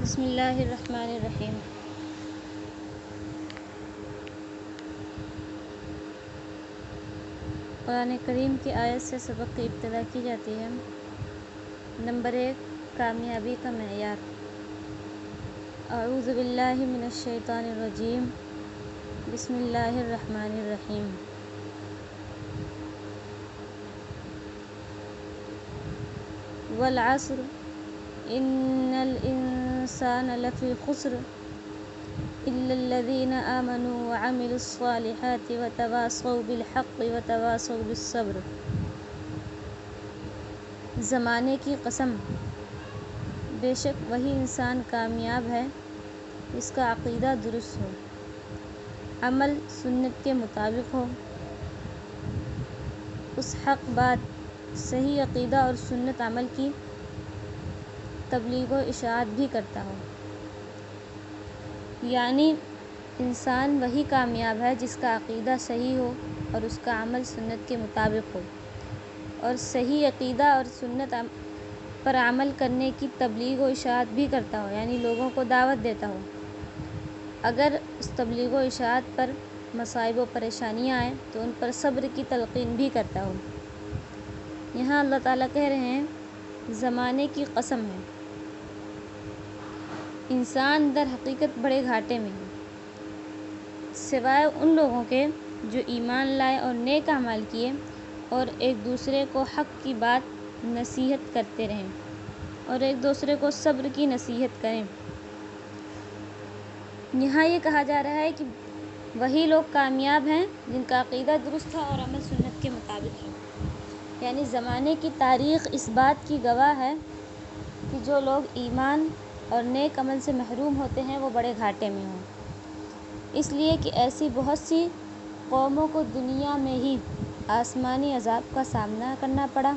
بسم اللہ الرحمن الرحیم۔ قرآن کریم کی آیت سے سبق کی ابتدا کی جاتی ہے۔ نمبر 1، کامیابی کا معیار۔ اعوذ باللہ من الشیطان الرجیم، بسم اللہ الرحمن الرحیم۔ والعصر ان الانسان لفی خسر الا الذین آمنوا وعملوا الصالحات وتواصوا بالحق وتواصوا بالصبر۔ زمانے کی قسم، بے شک وہی انسان کامیاب ہے جس کا عقیدہ درست ہو، عمل سنت کے مطابق ہو، اس حق بات، صحیح عقیدہ اور سنت عمل کی تبلیغ و اشاعت بھی کرتا ہو۔ یعنی انسان وہی کامیاب ہے جس کا عقیدہ صحیح ہو اور اس کا عمل سنت کے مطابق ہو، اور صحیح عقیدہ اور سنت پر عمل کرنے کی تبلیغ و اشاعت بھی کرتا ہو، یعنی لوگوں کو دعوت دیتا ہو۔ اگر اس تبلیغ و اشاعت پر مصائب و پریشانیاں آئیں تو ان پر صبر کی تلقین بھی کرتا ہو۔ یہاں اللہ تعالیٰ کہہ رہے ہیں زمانے کی قسم ہے، انسان در حقیقت بڑے گھاٹے میں ہے، سوائے ان لوگوں کے جو ایمان لائے اور نیک اعمال کیے اور ایک دوسرے کو حق کی بات نصیحت کرتے رہیں اور ایک دوسرے کو صبر کی نصیحت کریں۔ یہاں یہ کہا جا رہا ہے کہ وہی لوگ کامیاب ہیں جن کا عقیدہ درست ہے اور عمل سنت کے مطابق ہے۔ یعنی زمانے کی تاریخ اس بات کی گواہ ہے کہ جو لوگ ایمان اور نیک عمل سے محروم ہوتے ہیں وہ بڑے گھاٹے میں ہوں، اس لیے کہ ایسی بہت سی قوموں کو دنیا میں ہی آسمانی عذاب کا سامنا کرنا پڑا،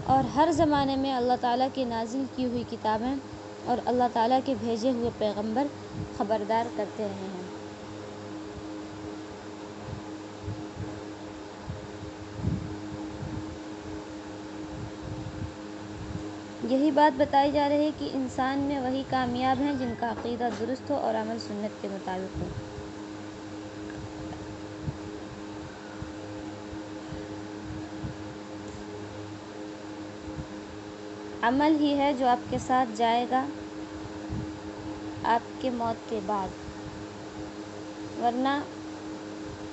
اور ہر زمانے میں اللہ تعالیٰ کی نازل کی ہوئی کتابیں اور اللہ تعالیٰ کے بھیجے ہوئے پیغمبر خبردار کرتے رہے ہیں۔ یہی بات بتائی جا رہی ہے کہ انسان میں وہی کامیاب ہیں جن کا عقیدہ درست ہو اور عمل سنت کے مطابق ہو۔ عمل ہی ہے جو آپ کے ساتھ جائے گا آپ کے موت کے بعد، ورنہ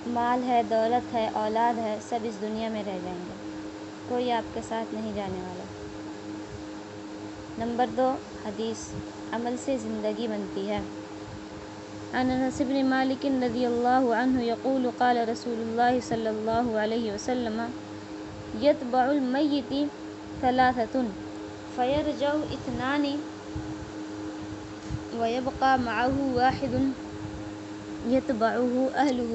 مال ہے، دولت ہے، اولاد ہے، سب اس دنیا میں رہ جائیں گے، کوئی آپ کے ساتھ نہیں جانے والا۔ نمبر 2، حدیث، عمل سے زندگی بنتی ہے۔ عن انس بن مالک رضی اللہ عنہ یقول قال رسول اللہ صلی اللہ علیہ وسلم یتبع المیت ثلاثة فیرجع اثنان ویبقى معه واحد یتبعه اہلہ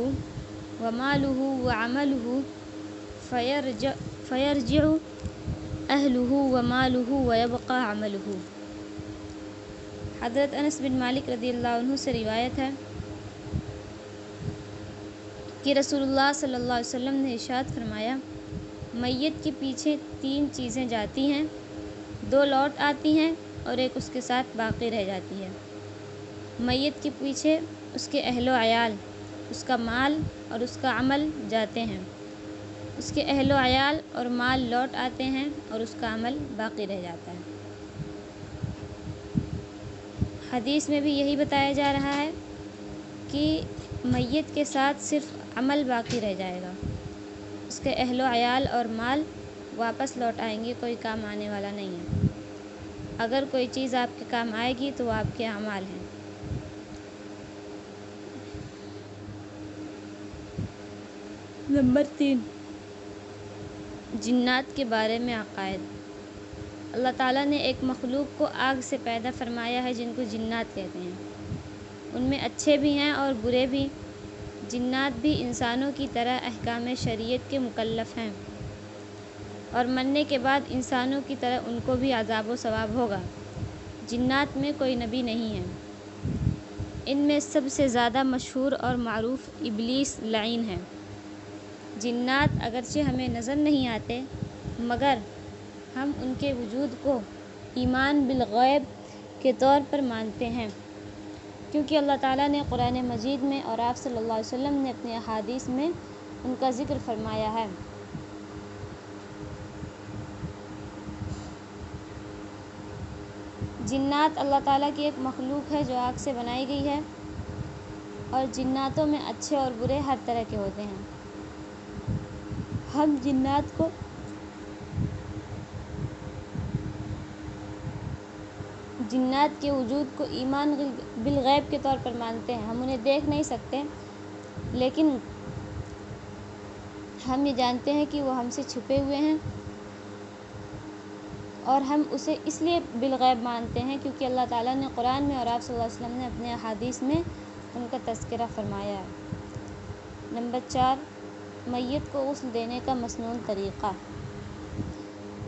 ومالہ وعملہ فیرجع اہلہ ومالہ ویبقى عملہ۔ حضرت انس بن مالک رضی اللہ عنہ سے روایت ہے کہ رسول اللہ صلی اللہ علیہ وسلم نے ارشاد فرمایا، میت کے پیچھے 3 چیزیں جاتی ہیں، 2 لوٹ آتی ہیں اور ایک اس کے ساتھ باقی رہ جاتی ہے۔ میت کے پیچھے اس کے اہل و عیال، اس کا مال اور اس کا عمل جاتے ہیں، اس کے اہل و عیال اور مال لوٹ آتے ہیں اور اس کا عمل باقی رہ جاتا ہے۔ حدیث میں بھی یہی بتایا جا رہا ہے کہ میت کے ساتھ صرف عمل باقی رہ جائے گا، اس کے اہل و عیال اور مال واپس لوٹ آئیں گے، کوئی کام آنے والا نہیں ہے۔ اگر کوئی چیز آپ کے کام آئے گی تو وہ آپ کے اعمال ہیں۔ نمبر 3، جنات کے بارے میں عقائد۔ اللہ تعالیٰ نے ایک مخلوق کو آگ سے پیدا فرمایا ہے جن کو جنات کہتے ہیں، ان میں اچھے بھی ہیں اور برے بھی۔ جنات بھی انسانوں کی طرح احکام شریعت کے مکلف ہیں، اور مرنے کے بعد انسانوں کی طرح ان کو بھی عذاب و ثواب ہوگا۔ جنات میں کوئی نبی نہیں ہے۔ ان میں سب سے زیادہ مشہور اور معروف ابلیس لعین ہے۔ جنات اگرچہ ہمیں نظر نہیں آتے، مگر ہم ان کے وجود کو ایمان بالغیب کے طور پر مانتے ہیں، کیونکہ اللہ تعالیٰ نے قرآن مجید میں اور آپ صلی اللہ علیہ وسلم نے اپنی احادیث میں ان کا ذکر فرمایا ہے۔ جنات اللہ تعالیٰ کی ایک مخلوق ہے جو آگ سے بنائی گئی ہے، اور جناتوں میں اچھے اور برے ہر طرح کے ہوتے ہیں۔ ہم جنات کے وجود کو ایمان بالغیب کے طور پر مانتے ہیں۔ ہم انہیں دیکھ نہیں سکتے، لیکن ہم یہ جانتے ہیں کہ وہ ہم سے چھپے ہوئے ہیں، اور ہم اسے اس لیے بالغیب مانتے ہیں کیونکہ اللہ تعالیٰ نے قرآن میں اور آپ صلی اللہ علیہ وسلم نے اپنے احادیث میں ان کا تذکرہ فرمایا ہے۔ نمبر 4، میت کو غسل دینے کا مسنون طریقہ۔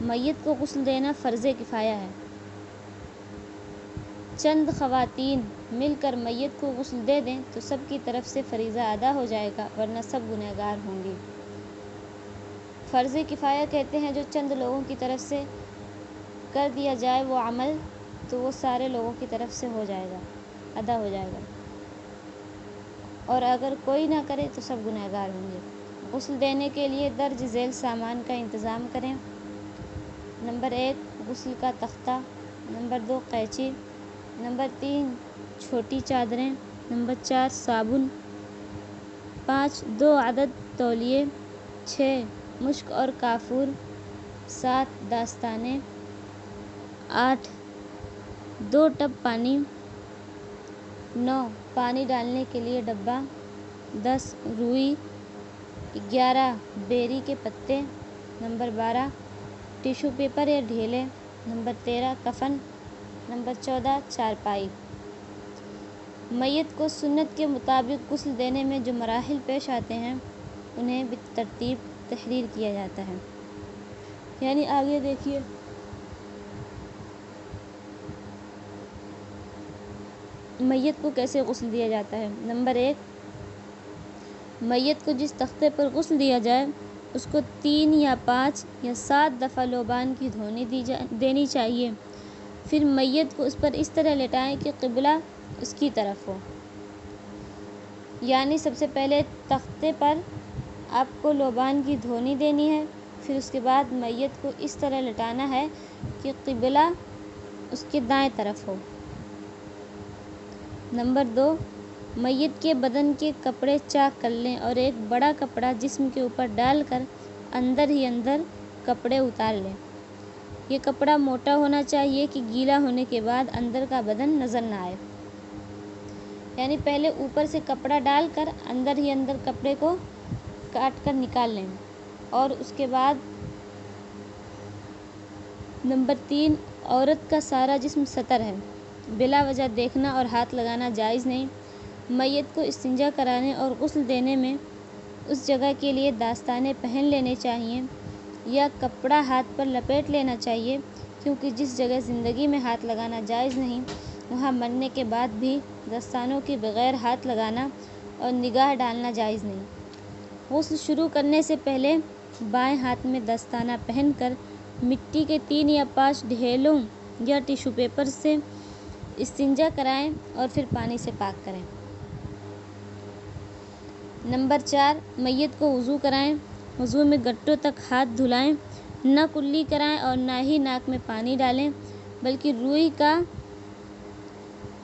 میت کو غسل دینا فرض کفایہ ہے۔ چند خواتین مل کر میت کو غسل دے دیں تو سب کی طرف سے فریضہ ادا ہو جائے گا، ورنہ سب گنہگار ہوں گی۔ فرض کفایہ کہتے ہیں جو چند لوگوں کی طرف سے کر دیا جائے وہ عمل تو وہ سارے لوگوں کی طرف سے ادا ہو جائے گا، اور اگر کوئی نہ کرے تو سب گنہگار ہوں گے۔ غسل دینے کے لیے درج ذیل سامان کا انتظام کریں۔ نمبر 1، غسل کا تختہ۔ نمبر 2، قینچی۔ نمبر 3، چھوٹی چادریں۔ نمبر 4، صابن۔ 5، 2 عدد تولیے۔ 6، مشک اور کافور۔ 7، دستانے۔ 8، 2 ٹب پانی۔ 9، پانی ڈالنے کے لیے ڈبہ۔ 10، روئی۔ 11، بیری کے پتے۔ نمبر 12، ٹیشو پیپر یا ڈھیلے۔ نمبر 13، کفن۔ نمبر 14، چارپائی۔ میت کو سنت کے مطابق غسل دینے میں جو مراحل پیش آتے ہیں انہیں بالترتیب تحریر کیا جاتا ہے۔ یعنی آگے دیکھیے، میت کو کیسے غسل دیا جاتا ہے۔ نمبر 1، میت کو جس تختے پر غسل دیا جائے اس کو 3 یا 5 یا 7 دفعہ لوبان کی دھونی دینی چاہیے۔ پھر میت کو اس پر اس طرح لٹائیں کہ قبلہ اس کی طرف ہو، یعنی سب سے پہلے تختے پر آپ کو لوبان کی دھونی دینی ہے، پھر اس کے بعد میت کو اس طرح لٹانا ہے کہ قبلہ اس کے دائیں طرف ہو۔ نمبر 2، میت کے بدن کے کپڑے چاک کر لیں اور ایک بڑا کپڑا جسم کے اوپر ڈال کر اندر ہی اندر کپڑے اتار لیں۔ یہ کپڑا موٹا ہونا چاہیے کہ گیلا ہونے کے بعد اندر کا بدن نظر نہ آئے، یعنی پہلے اوپر سے کپڑا ڈال کر اندر ہی اندر کپڑے کو کاٹ کر نکال لیں۔ اور اس کے بعد نمبر 3، عورت کا سارا جسم ستر ہے، بلا وجہ دیکھنا اور ہاتھ لگانا جائز نہیں۔ میت کو استنجا کرانے اور غسل دینے میں اس جگہ کے لیے دستانے پہن لینے چاہیے یا کپڑا ہاتھ پر لپیٹ لینا چاہیے، کیونکہ جس جگہ زندگی میں ہاتھ لگانا جائز نہیں وہاں مرنے کے بعد بھی دستانوں کے بغیر ہاتھ لگانا اور نگاہ ڈالنا جائز نہیں۔ غسل شروع کرنے سے پہلے بائیں ہاتھ میں دستانہ پہن کر مٹی کے 3 یا 5 ڈھیلوں یا ٹیشو پیپر سے استنجا کرائیں اور پھر پانی سے پاک کریں۔ نمبر 4، میت کو وضو کرائیں۔ وضو میں گھٹنوں تک ہاتھ دھلائیں، نہ کلی کرائیں اور نہ ہی ناک میں پانی ڈالیں، بلکہ روئی کا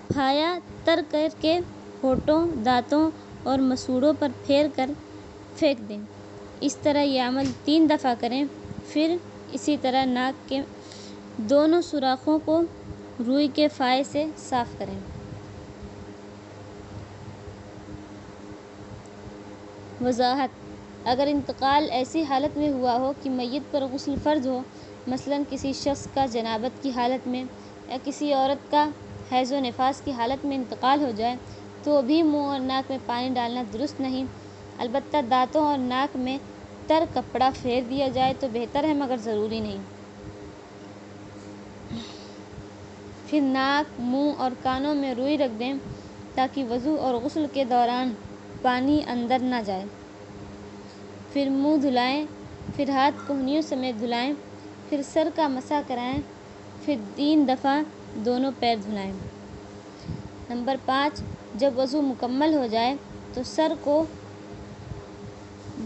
پھایا تر کر کے ہونٹوں، دانتوں اور مسوڑوں پر پھیر کر پھینک دیں۔ اس طرح یہ عمل 3 دفعہ کریں، پھر اسی طرح ناک کے دونوں سوراخوں کو روئی کے پھائے سے صاف کریں۔ وضاحت: اگر انتقال ایسی حالت میں ہوا ہو کہ میت پر غسل فرض ہو، مثلاً کسی شخص کا جنابت کی حالت میں یا کسی عورت کا حیض و نفاس کی حالت میں انتقال ہو جائے تو بھی منہ اور ناک میں پانی ڈالنا درست نہیں، البتہ دانتوں اور ناک میں تر کپڑا پھیر دیا جائے تو بہتر ہے، مگر ضروری نہیں۔ پھر ناک، منہ اور کانوں میں روئی رکھ دیں تاکہ وضو اور غسل کے دوران پانی اندر نہ جائے۔ پھر منہ دھلائیں، پھر ہاتھ کہنیوں سمیت دھلائیں، پھر سر کا مسح کرائیں پھر 3 دفعہ دونوں پیر دھلائیں۔ نمبر 5، جب وضو مکمل ہو جائے تو سر کو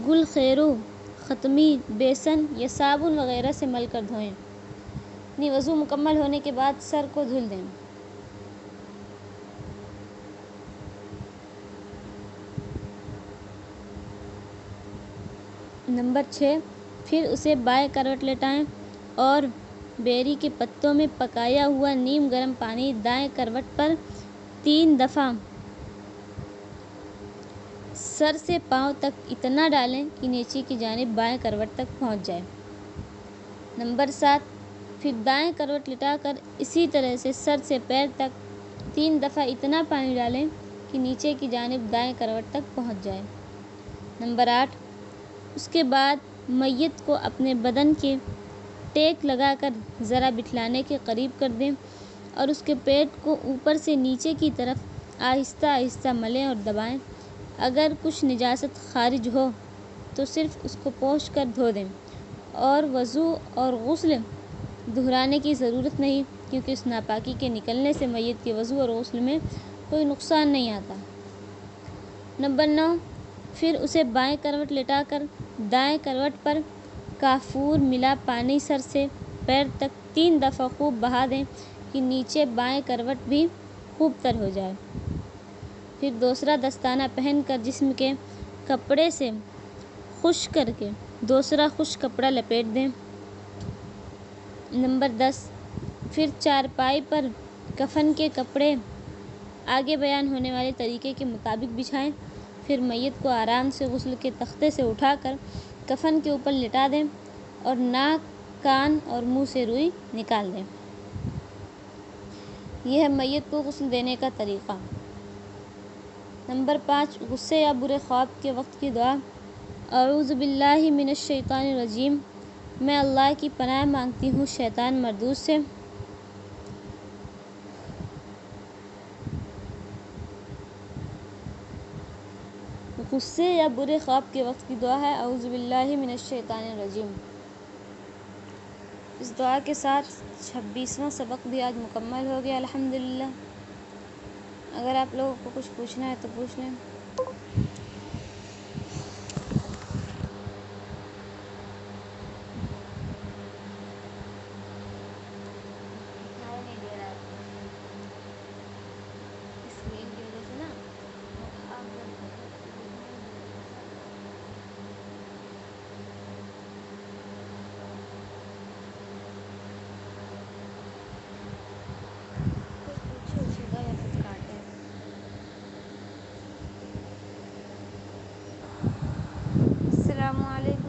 گل خیرو، ختمی، بیسن یا صابن وغیرہ سے مل کر دھوئیں، یعنی وضو مکمل ہونے کے بعد سر کو دھل دیں۔ نمبر 6، پھر اسے بائیں کروٹ لٹائیں اور بیری کے پتوں میں پکایا ہوا نیم گرم پانی دائیں کروٹ پر 3 دفعہ سر سے پاؤں تک اتنا ڈالیں کہ نیچے کی جانب بائیں کروٹ تک پہنچ جائے۔ نمبر 7، پھر دائیں کروٹ لٹا کر اسی طرح سے سر سے پیر تک 3 دفعہ اتنا پانی ڈالیں کہ نیچے کی جانب دائیں کروٹ تک پہنچ جائے۔ نمبر 8، اس کے بعد میت کو اپنے بدن کے ٹیک لگا کر ذرا بٹھلانے کے قریب کر دیں اور اس کے پیٹ کو اوپر سے نیچے کی طرف آہستہ آہستہ ملیں اور دبائیں۔ اگر کچھ نجاست خارج ہو تو صرف اس کو پوچھ کر دھو دیں اور وضو اور غسل دہرانے کی ضرورت نہیں، کیونکہ اس ناپاکی کے نکلنے سے میت کے وضو اور غسل میں کوئی نقصان نہیں آتا۔ نمبر 9، پھر اسے بائیں کروٹ لٹا کر دائیں کروٹ پر کافور ملا پانی سر سے پیر تک 3 دفعہ خوب بہا دیں کہ نیچے بائیں کروٹ بھی خوب تر ہو جائے۔ پھر دوسرا دستانہ پہن کر جسم کے کپڑے سے خشک کر کے دوسرا خشک کپڑا لپیٹ دیں۔ نمبر 10، پھر چارپائی پر کفن کے کپڑے آگے بیان ہونے والے طریقے کے مطابق بچھائیں۔ پھر میت کو آرام سے غسل کے تختے سے اٹھا کر کفن کے اوپر لٹا دیں اور ناک، کان اور منہ سے روئی نکال دیں۔ یہ ہے میت کو غسل دینے کا طریقہ۔ نمبر 5، غصے یا برے خواب کے وقت کی دعا۔ اعوذ باللہ من الشیطان الرجیم، میں اللہ کی پناہ مانگتی ہوں شیطان مردود سے۔ غصے یا برے خواب کے وقت کی دعا ہے اعوذ باللہ من الشیطان الرجیم۔ اس دعا کے ساتھ 26واں سبق بھی آج مکمل ہو گیا الحمدللہ۔ اگر آپ لوگوں کو کچھ پوچھنا ہے تو پوچھ لیں۔ السلام علیکم۔